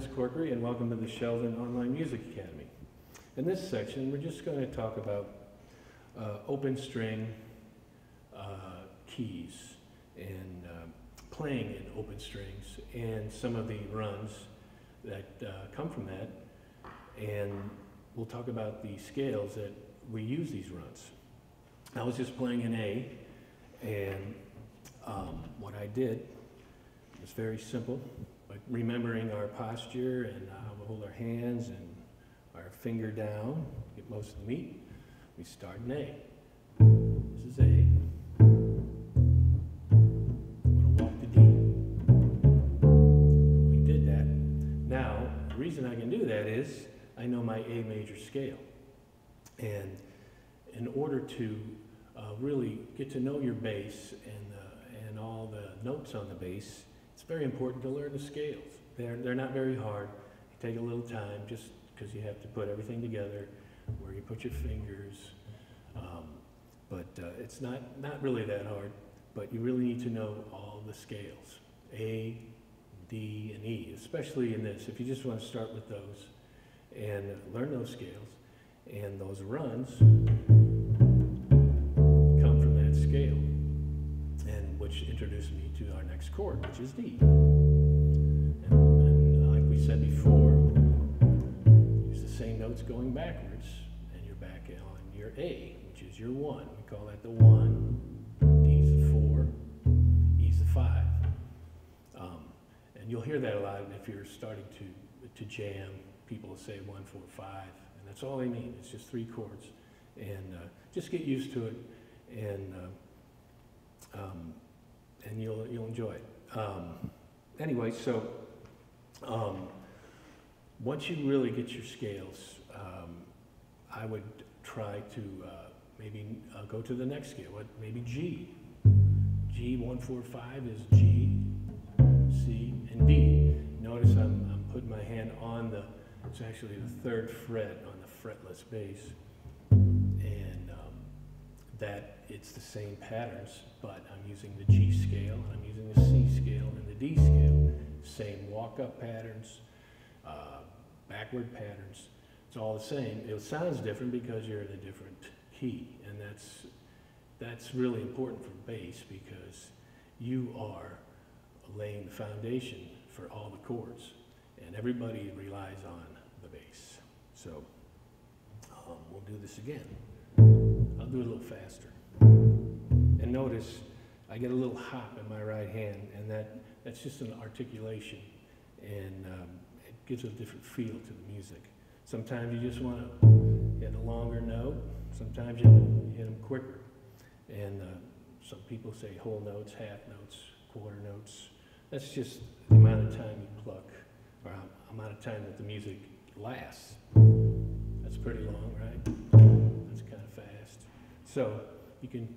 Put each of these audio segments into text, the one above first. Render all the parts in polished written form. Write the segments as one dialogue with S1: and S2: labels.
S1: Vince Corkery, and welcome to the Sheldon Online Music Academy. In this section, we're just going to talk about open string keys and playing in open strings and some of the runs that come from that. And we'll talk about the scales that we use these runs. I was just playing an A, and what I did was very simple. Like remembering our posture and how we hold our hands and our finger down, get most of the meat. We start in A. This is A. I'm going to walk to D. We did that. Now, the reason I can do that is I know my A major scale. And in order to really get to know your bass and all the notes on the bass, it's very important to learn the scales. They're not very hard. They take a little time just because you have to put everything together, where you put your fingers. But it's not really that hard, but you really need to know all the scales. A, D, and E, especially in this. If you just want to start with those and learn those scales, and those runs come from that scale, and which introduced me to our next chord, which is D. And like we said before, use the same notes going backwards, and you're back on your A, which is your 1. We call that the 1, D's the 4, E's the 5. And you'll hear that a lot if you're starting to jam. People will say 1, 4, 5, and that's all they mean. It's just 3 chords. And just get used to it, and you'll enjoy it. Anyway, so once you really get your scales, I would try to maybe go to the next scale. Maybe G. G, 1, 4, 5 is G, C, and D. Notice I'm putting my hand on it's actually the 3rd fret on the fretless bass, and that it's the same patterns, but I'm using the G scale, and I'm using the C scale and the D scale. Same walk-up patterns, backward patterns. It's all the same. It sounds different because you're in a different key, and that's really important for bass because you are laying the foundation for all the chords, and everybody relies on the bass. So we'll do this again. I'll do it a little faster. And notice I get a little hop in my right hand, and that's just an articulation, and it gives a different feel to the music. Sometimes you just want to hit a longer note. Sometimes you hit them quicker. And some people say whole notes, half notes, quarter notes. That's just the amount of time you pluck, or amount of time that the music lasts. That's pretty long, right? That's kind of fast. So you can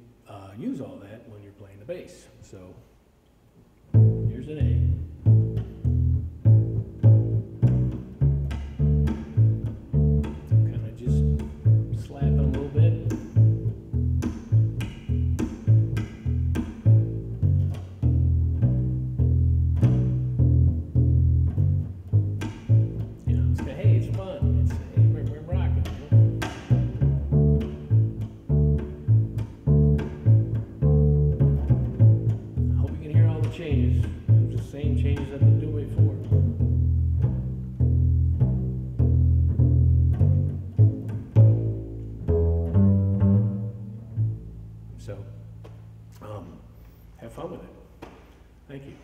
S1: use all that when you're playing the bass. So here's an A. Kind of just slapping a little bit. Changes, the same changes I've been doing before. So, have fun with it. Thank you.